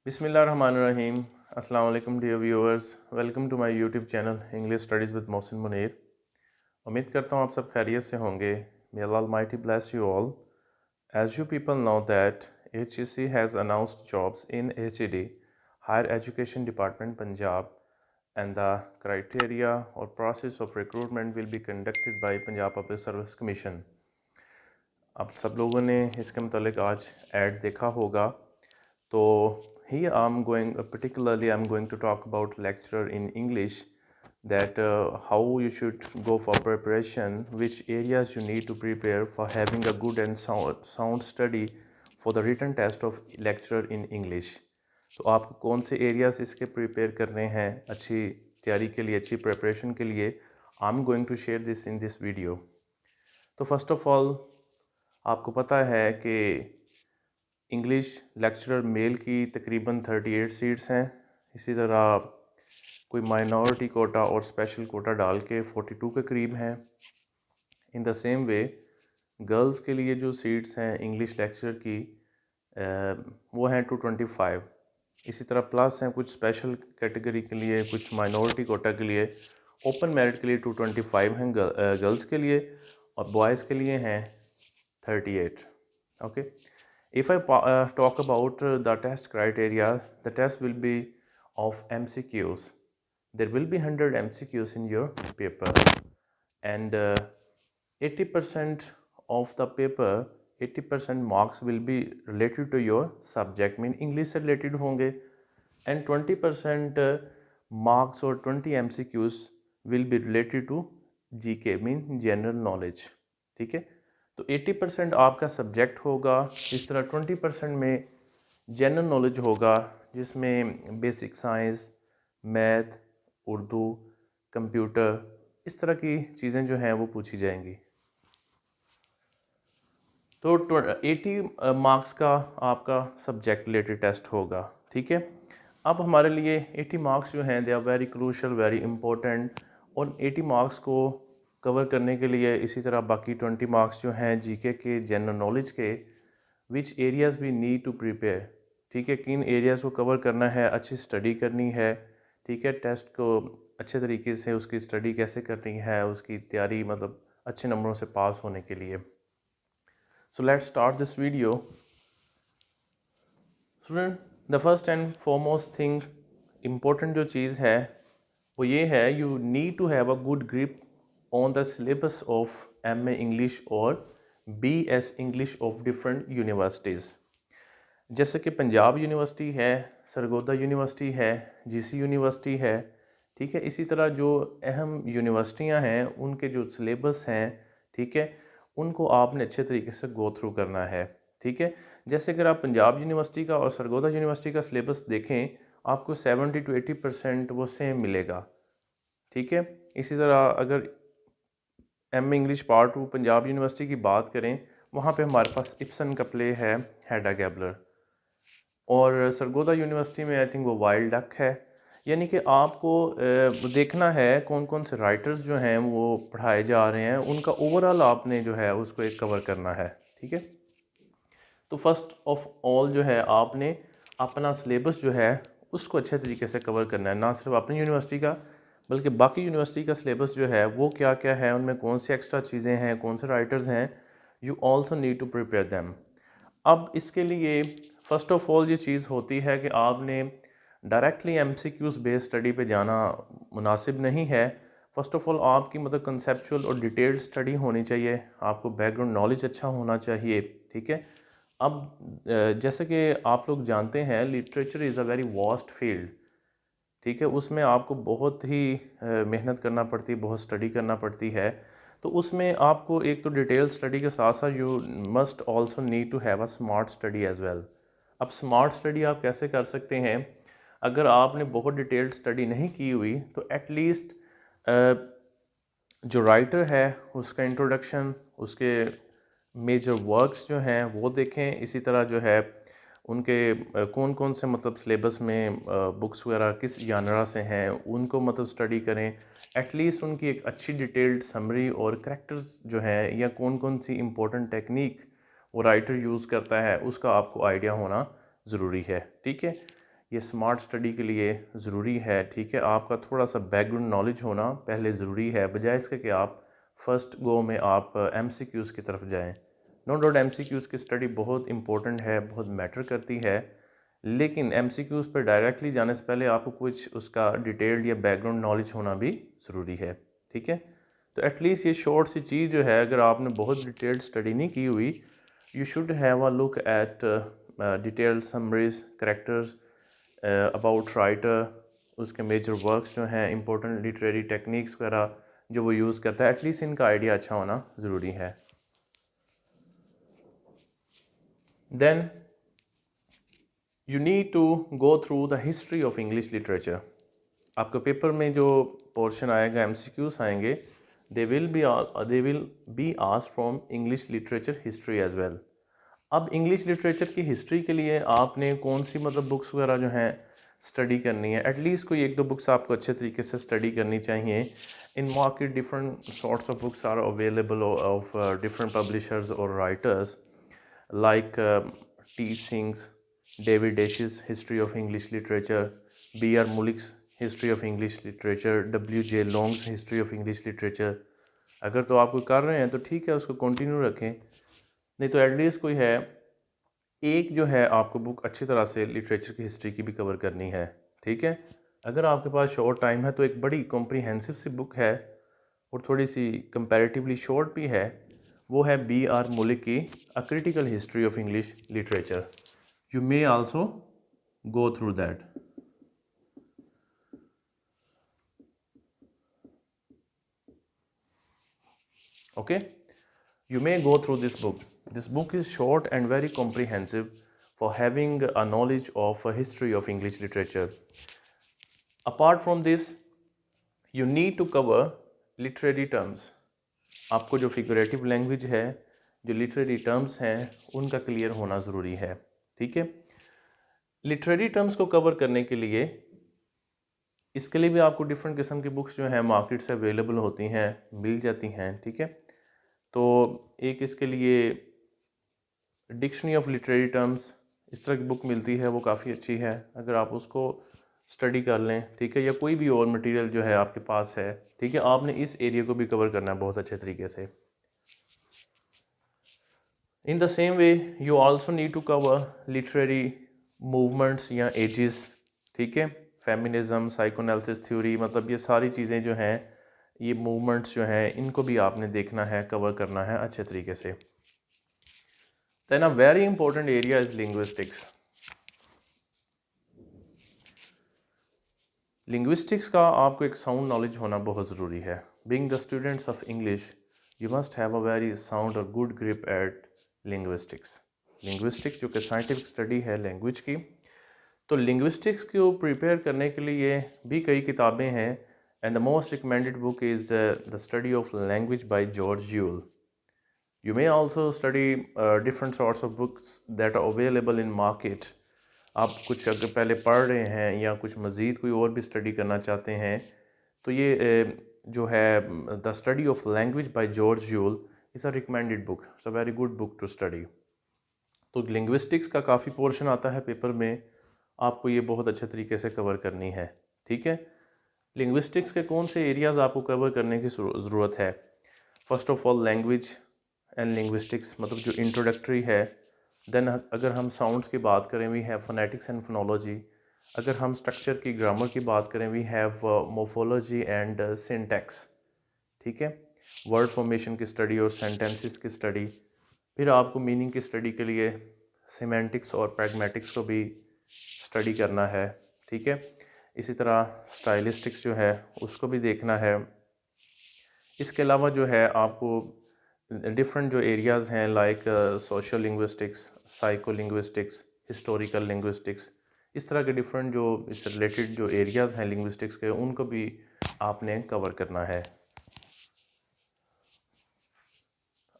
बिस्मिल्लाहिर्रहमानिर्रहीम। अस्सलाम वालेकुम dear viewers, welcome to my YouTube channel English studies with Mohsin Munir. उम्मीद करता हूँ आप सब खैरियत से होंगे। May Allah almighty bless you all. As you people know that HEC has announced jobs in HED higher education department Punjab and the criteria or process of recruitment will be conducted by Punjab Public Service Commission। आप सब लोगों ने इसके मतलब आज add देखा होगा। तो here I'm going to talk about lecture in English, that how you should go for preparation, which areas you need to prepare for having a good and sound study for the written test of lecture in English। तो आपको कौन से areas इसके prepare करने हैं अच्छी तैयारी के लिए, अच्छी प्रिपरेशन के लिए। I am going to share this in this video. तो फर्स्ट ऑफ ऑल आपको पता है कि इंग्लिश लेक्चरर मेल की तकरीबन 38 सीट्स हैं। इसी तरह कोई माइनॉरिटी कोटा और स्पेशल कोटा डाल के 42 के करीब हैं। In the same way girls के लिए जो सीट्स हैं इंग्लिश लेक्चर की वो हैं 225। इसी तरह प्लस हैं कुछ स्पेशल कैटेगरी के लिए, कुछ माइनॉरिटी कोटा के लिए। ओपन मेरिट के लिए 225 हैं गर्ल्स के लिए, और बॉयज़ के लिए हैं 38। Okay, if I talk about the test criteria, the test will be of MCQs। there will be 100 MCQs in your paper, and 80% of the paper, 80% marks will be related to your subject, mean English से related होंगे, and 20% marks or 20 MCQs will be related to GK, mean general knowledge। ठीक है, तो 80% आपका subject होगा, इस तरह 20% में जनरल नॉलेज होगा, जिसमें basic science, math, Urdu, computer, इस तरह की चीज़ें जो हैं वो पूछी जाएंगी। तो 80 मार्क्स का आपका सब्जेक्ट रिलेटेड टेस्ट होगा। ठीक है, अब हमारे लिए 80 मार्क्स जो हैं they are very crucial, very important. और 80 मार्क्स को कवर करने के लिए इसी तरह बाकी 20 मार्क्स जो हैं जीके के, जनरल नॉलेज के, which areas we need to prepare. ठीक है, किन एरियाज़ को कवर करना है, अच्छी स्टडी करनी है। ठीक है, टेस्ट को अच्छे तरीके से उसकी स्टडी कैसे करनी है, उसकी तैयारी मतलब अच्छे नंबरों से पास होने के लिए। So let's start this video. Student, the first and foremost thing, important जो चीज़ है वो ये है, you need to have a good grip on the syllabus of MA English और BS English of different universities. जैसे कि पंजाब यूनिवर्सिटी है, सरगोदा यूनिवर्सिटी है, GC यूनिवर्सिटी है। ठीक है, इसी तरह जो अहम यूनिवर्सिटियां हैं उनके जो सिलेबस हैं, ठीक है, उनको आपने अच्छे तरीके से गो थ्रू करना है। ठीक है, जैसे अगर आप पंजाब यूनिवर्सिटी का और सरगोदा यूनिवर्सिटी का सिलेबस देखें, आपको 70 to 80% वो सेम मिलेगा। ठीक है, इसी तरह अगर MA English part 2 Punjab university की बात करें, वहाँ पे हमारे पास इप्सन का प्ले है, हेडा गैबलर। और सरगोदा यूनिवर्सिटी में आई थिंक वो वाइल्ड डक है। यानी कि आपको देखना है कौन कौन से राइटर्स जो हैं वो पढ़ाए जा रहे हैं, उनका ओवरऑल आपने जो है उसको एक कवर करना है। ठीक है, तो फर्स्ट ऑफ ऑल जो है आपने अपना सिलेबस जो है उसको अच्छे तरीके से कवर करना है, ना सिर्फ अपनी यूनिवर्सिटी का बल्कि बाकी यूनिवर्सिटी का सिलेबस जो है वो क्या क्या है, उनमें कौन सी एक्स्ट्रा चीज़ें हैं, कौन से राइटर्स हैं, you also need to prepare them. अब इसके लिए फ़र्स्ट ऑफ ऑल ये चीज़ होती है कि आपने डायरेक्टली MCQs बेस्ड स्टडी पे जाना मुनासिब नहीं है। फ़र्स्ट ऑफ ऑल आपकी मतलब कंसेप्चुअल और डिटेल्ड स्टडी होनी चाहिए, आपको बैकग्राउंड नॉलेज अच्छा होना चाहिए। ठीक है, अब जैसे कि आप लोग जानते हैं literature is a very vast field. ठीक है, उसमें आपको बहुत ही मेहनत करना पड़ती है, बहुत स्टडी करना पड़ती है। तो उसमें आपको एक तो डिटेल स्टडी के साथ साथ you must also need to have a smart study as well. अब स्मार्ट स्टडी आप कैसे कर सकते हैं? अगर आपने बहुत डिटेल्ड स्टडी नहीं की हुई तो एटलीस्ट जो राइटर है उसका इंट्रोडक्शन, उसके मेजर वर्क्स जो हैं वो देखें। इसी तरह जो है उनके कौन कौन से मतलब सिलेबस में बुक्स वगैरह किस जानरा से हैं उनको मतलब स्टडी करें। एटलीस्ट उनकी एक अच्छी डिटेल्ड समरी और करैक्टर्स जो हैं या कौन कौन सी इम्पोर्टेंट टेक्निक वो राइटर यूज़ करता है उसका आपको आइडिया होना ज़रूरी है। ठीक है, ये स्मार्ट स्टडी के लिए ज़रूरी है, ठीक है। आपका थोड़ा सा बैकग्राउंड नॉलेज होना पहले ज़रूरी है, बजाय इसके कि आप फर्स्ट गो में आप MCQs की तरफ जाएं। नो डाउट MCQs की स्टडी बहुत इंपॉर्टेंट है, बहुत मैटर करती है, लेकिन MCQs पर डायरेक्टली जाने से पहले आपको कुछ उसका डिटेल्ड या बैकग्राउंड नॉलेज होना भी ज़रूरी है, ठीक है। तो एटलीस्ट ये शॉर्ट सी चीज़ जो है, अगर आपने बहुत डिटेल्ड स्टडी नहीं की हुई, you should have a look at detailed summaries, characters about writer, उसके मेजर वर्क्स जो हैं, इंपॉर्टेंट लिटरेरी टेक्निक्स वगैरह जो वो यूज़ करता है, एटलीस्ट इनका आइडिया अच्छा होना ज़रूरी है। Then you need to go through the history of English literature. आपके पेपर में जो पोर्शन आएगा, MCQs आएंगे, they will be asked from English literature history as well. अब इंग्लिश लिटरेचर की हिस्ट्री के लिए आपने कौन सी मतलब बुक्स वगैरह जो हैं स्टडी करनी है, एटलीस्ट कोई एक दो बुक्स आपको अच्छे तरीके से स्टडी करनी चाहिए। In market different sorts of books are available of different publishers और writers like T. Singh's, David Desch's History of English Literature, B.R. Mullick's History of English Literature, W.J. Long's History of English Literature। अगर तो आप कोई कर रहे हैं तो ठीक है, उसको कंटिन्यू रखें, नहीं तो एटलीस्ट कोई है एक जो है आपको बुक अच्छी तरह से लिटरेचर की हिस्ट्री की भी कवर करनी है, ठीक है। अगर आपके पास शॉर्ट टाइम है तो एक बड़ी कॉम्प्रिहेंसिव सी बुक है और थोड़ी सी कंपैरेटिवली शॉर्ट भी है, वो है B.R. मुलिक की a critical history of English literature. You may also go through that. Okay, you may go through this book. This book is short and very comprehensive for having a knowledge of a history of English literature. Apart from this, you need to cover literary terms. आपको जो figurative language है, जो literary terms हैं, उनका clear होना ज़रूरी है, ठीक है। लिटरेरी टर्म्स को कवर करने के लिए, इसके लिए भी आपको डिफरेंट किस्म की बुक्स जो हैं मार्केट से अवेलेबल होती हैं, मिल जाती हैं, ठीक है। तो एक इसके लिए डिक्शनरी ऑफ लिटरेरी टर्म्स इस तरह की बुक मिलती है, वो काफ़ी अच्छी है, अगर आप उसको स्टडी कर लें, ठीक है, या कोई भी और मटेरियल जो है आपके पास है, ठीक है, आपने इस एरिया को भी कवर करना है बहुत अच्छे तरीके से। In the same way you also need to cover literary movements या एजेस, ठीक है, फेमिनिज्म, साइकोएनालिसिस थ्योरी, मतलब ये सारी चीज़ें जो हैं, ये मूवमेंट्स जो हैं, इनको भी आपने देखना है, कवर करना है अच्छे तरीके से। Then a very important area is linguistics. Linguistics का आपको एक साउंड नॉलेज होना बहुत ज़रूरी है। Being the students of English, you must have a very sound or good grip at linguistics. Linguistics जो कि साइंटिफिक स्टडी है लैंग्वेज की, तो linguistics को प्रिपेयर करने के लिए भी कई किताबें हैं, and the most recommended book is The Study of Language by George Yule. You may also study different sorts of books that are available in market. आप कुछ अगर पहले पढ़ रहे हैं या कुछ मज़ीद कोई और भी स्टडी करना चाहते हैं, तो ये जो है the study of language by George Yule is a recommended book, it's a very good book to study. तो लिंग्विस्टिक्स का काफ़ी पोर्शन आता है पेपर में, आपको ये बहुत अच्छे तरीके से कवर करनी है, ठीक है। लिंग्विस्टिक्स के कौन से एरियाज़ आपको कवर करने की ज़रूरत है? First of all language and linguistics, मतलब जो इंट्रोडक्टरी है। देन अगर हम साउंड्स की बात करें, we have phonetics and phonology. अगर हम स्ट्रक्चर की, ग्रामर की बात करें, we have morphology and syntax, ठीक है, वर्ड फॉर्मेशन की स्टडी और सेंटेंसेस की स्टडी। फिर आपको मीनिंग की स्टडी के लिए सिमेंटिक्स और प्रैग्मेटिक्स को भी स्टडी करना है, ठीक है। इसी तरह स्टाइलिस्टिक्स जो है उसको भी देखना है। इसके अलावा जो है आपको डिफरेंट जो एरियाज़ हैं like social linguistics, psycho linguistics, historical linguistics, इस तरह के डिफरेंट जो इससे रिलेटेड जो एरियाज़ हैं लिंग्विस्टिक्स के, उनको भी आपने कवर करना है।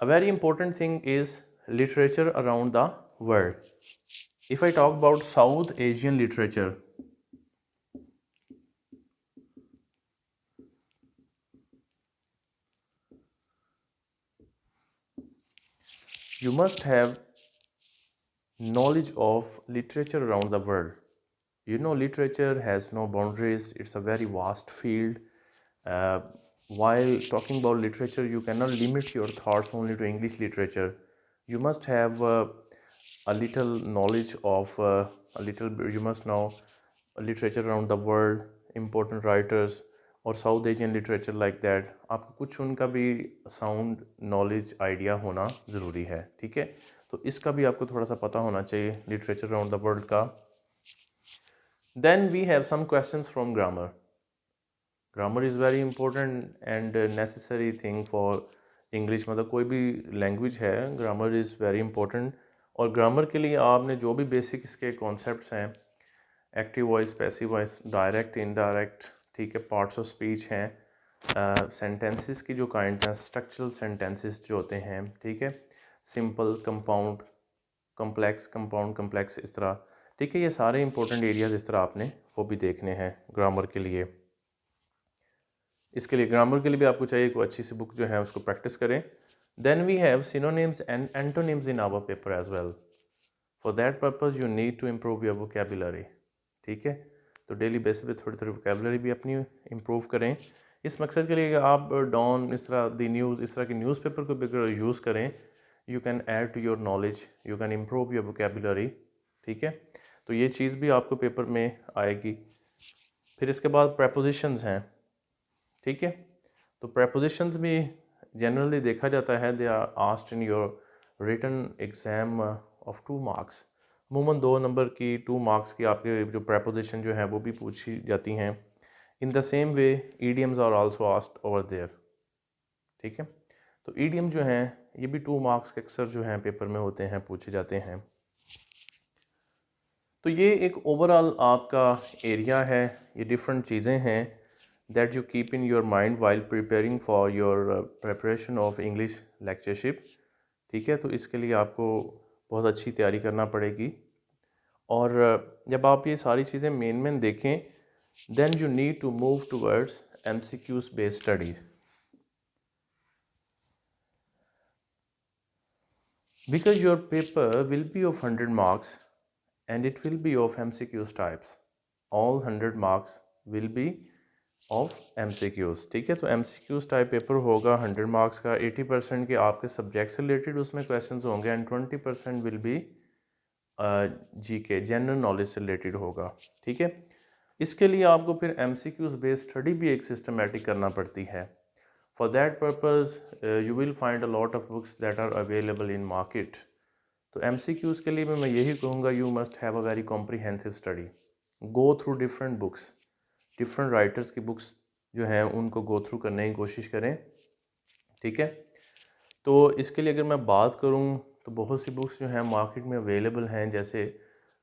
A very important thing is literature around the world. If I talk about south Asian literature, you must have knowledge of literature around the world. You know, literature has no boundaries, it's a very vast field. uh, while talking about literature, you cannot limit your thoughts only to English literature. You must have a little knowledge of you must know literature around the world, important writers और south Asian literature like that, आपको कुछ उनका भी sound knowledge idea होना ज़रूरी है, ठीक है। तो इसका भी आपको थोड़ा सा पता होना चाहिए लिटरेचर अराउंड द वर्ल्ड का। Then we have some questions from grammar. Grammar is very important and necessary thing for English, मतलब कोई भी लैंग्वेज है, ग्रामर इज़ वेरी इंपॉर्टेंट। और ग्रामर के लिए आपने जो भी बेसिक इसके कॉन्सेप्ट्स हैं, active voice, passive voice, direct, indirect, ठीक है, पार्ट्स ऑफ स्पीच हैं, सेंटेंसेस की जो काइंड हैं, स्ट्रक्चरल सेंटेंसेस जो होते हैं, ठीक है, simple, compound, complex, compound, complex, इस तरह, ठीक है। ये सारे इंपॉर्टेंट एरियाज इस तरह आपने वो भी देखने हैं ग्रामर के लिए। इसके लिए ग्रामर के लिए भी आपको चाहिए कोई अच्छी सी बुक जो है उसको प्रैक्टिस करें। Then we have synonyms and antonyms in our paper as well. For that purpose you need to improve your vocabulary, ठीक है। तो डेली बेसिस पे थोड़ी थोड़ी वोकेबुलरी भी अपनी इम्प्रूव करें। इस मकसद के लिए आप डॉन, इस तरह दी न्यूज़, इस तरह के न्यूज़पेपर को भी अगर यूज़ करें, you can add to your knowledge, you can improve your vocabulary, ठीक है। तो ये चीज़ भी आपको पेपर में आएगी। फिर इसके बाद प्रेपोजिशंस हैं, ठीक है। तो प्रेपोजिशंस भी जनरली देखा जाता है, they are asked in your written exam of 2 marks. अमूमन 2 नंबर की, 2 मार्क्स की आपके जो प्रेपोजिशन जो है वो भी पूछी जाती हैं। In the same way idioms are also asked over there, ठीक है। तो ईडियम जो हैं ये भी 2 मार्क्स के अक्सर जो हैं पेपर में होते हैं, पूछे जाते हैं। तो ये एक ओवरऑल आपका एरिया है, ये डिफरेंट चीज़ें हैं that you keep in your mind while preparing for your preparation of English lectureship, ठीक है। तो इसके लिए आपको बहुत अच्छी तैयारी करना पड़ेगी। और जब आप ये सारी चीज़ें मेन देखें, then you need to move towards MCQs based studies, because your paper will be of 100 marks and it will be of MCQs types. All 100 marks will be of MCQs, ठीक है। तो MCQs टाइप पेपर होगा 100 marks का। 80% के आपके subject से related उसमें questions होंगे and 20% will be GK, general knowledge से रिलेटेड होगा, ठीक है। इसके लिए आपको फिर MCQs बेस्ड स्टडी भी एक सिस्टमेटिक करना पड़ती है। For that purpose you will find a lot of books that are available in market. तो MCQs के लिए मैं यही कहूँगा, you must have a very comprehensive study, go through different books, different writers की बुक्स जो हैं उनको गो थ्रू करने की कोशिश करें, ठीक है। तो इसके लिए अगर मैं बात करूं तो बहुत सी बुक्स जो हैं मार्केट में अवेलेबल हैं, जैसे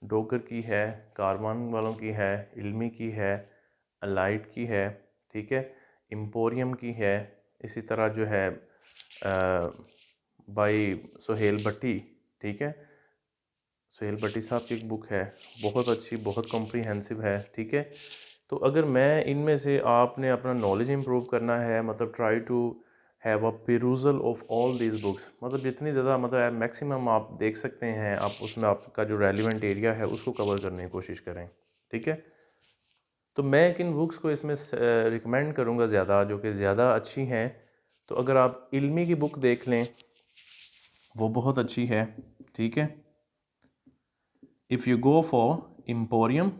डोगर की है, कारवान वालों की है, इल्मी की है, अलाइट की है, ठीक है, एम्पोरियम की है, इसी तरह जो है बाई सुहेल भट्टी, ठीक है। सुहेल भट्टी साहब की एक बुक है, बहुत अच्छी, बहुत कॉम्प्रिहेंसिव है, ठीक है। तो अगर मैं इनमें से आपने अपना नॉलेज इम्प्रूव करना है, मतलब try to have a perusal of all these books, मतलब जितनी ज़्यादा, मतलब मैक्सिमम आप देख सकते हैं, आप उसमें आपका जो रेलिवेंट एरिया है उसको कवर करने की कोशिश करें, ठीक है। तो मैं किन बुक्स को इसमें रिकमेंड करूँगा ज़्यादा, जो कि ज़्यादा अच्छी हैं, तो अगर आप इल्मी की बुक देख लें वो बहुत अच्छी है, ठीक है। If you go for Emporium,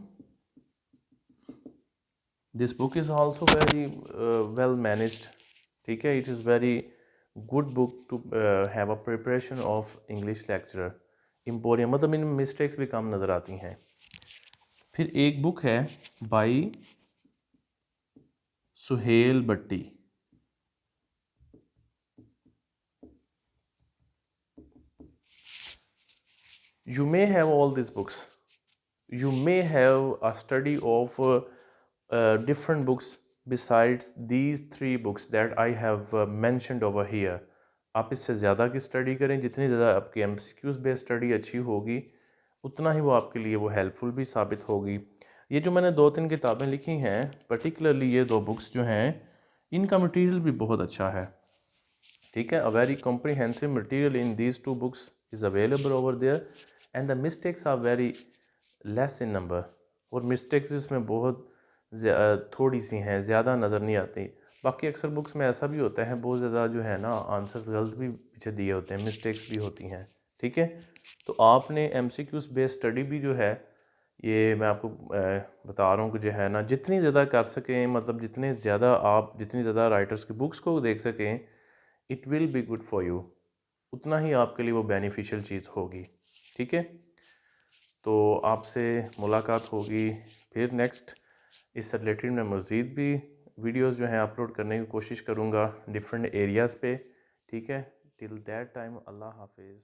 this book is also very well managed, ठीक है। It is very good book to have a preparation of English lecturer. Emporium, मतलब इनमें मिस्टेक्स भी कम नज़र आती हैं। फिर एक बुक है by Suhail Bhatti, you may have all these books, you may have a study of different books besides these 3 books that I have mentioned over here. आप इससे ज़्यादा की स्टडी करें, जितनी ज़्यादा आपकी MCQs बेस्ड स्टडी अच्छी होगी उतना ही वो आपके लिए वो हेल्पफुल भी साबित होगी। ये जो मैंने 2-3 किताबें लिखी हैं, पर्टिकुलरली ये 2 बुक्स जो हैं, इनका मटेरियल भी बहुत अच्छा है, ठीक है। A very comprehensive material in these 2 books is available over there and the mistakes are very less in number, और मिस्टेक्स इसमें बहुत थोड़ी सी हैं, ज़्यादा नज़र नहीं आती। बाकी अक्सर बुक्स में ऐसा भी होता है, बहुत ज़्यादा जो है ना आंसर्स गलत भी पीछे दिए होते हैं, मिस्टेक्स भी होती हैं। ठीक है, तो आपने एमसीक्यूज़ बेस्ड स्टडी भी जो है ये मैं आपको बता रहा हूँ कि जो है ना जितनी ज़्यादा कर सकें, मतलब जितने ज़्यादा आप जितनी ज़्यादा राइटर्स की बुक्स को देख सकें, it will be good for you, उतना ही आपके लिए वो बेनिफिशियल चीज़ होगी। ठीक है, तो आपसे मुलाकात होगी फिर नेक्स्ट, इससे रिलेटेड मैं मज़ीद भी वीडियोस जो हैं अपलोड करने की कोशिश करूँगा डिफरेंट एरियाज़ पे। ठीक है, टिल दैट टाइम अल्लाह हाफिज़।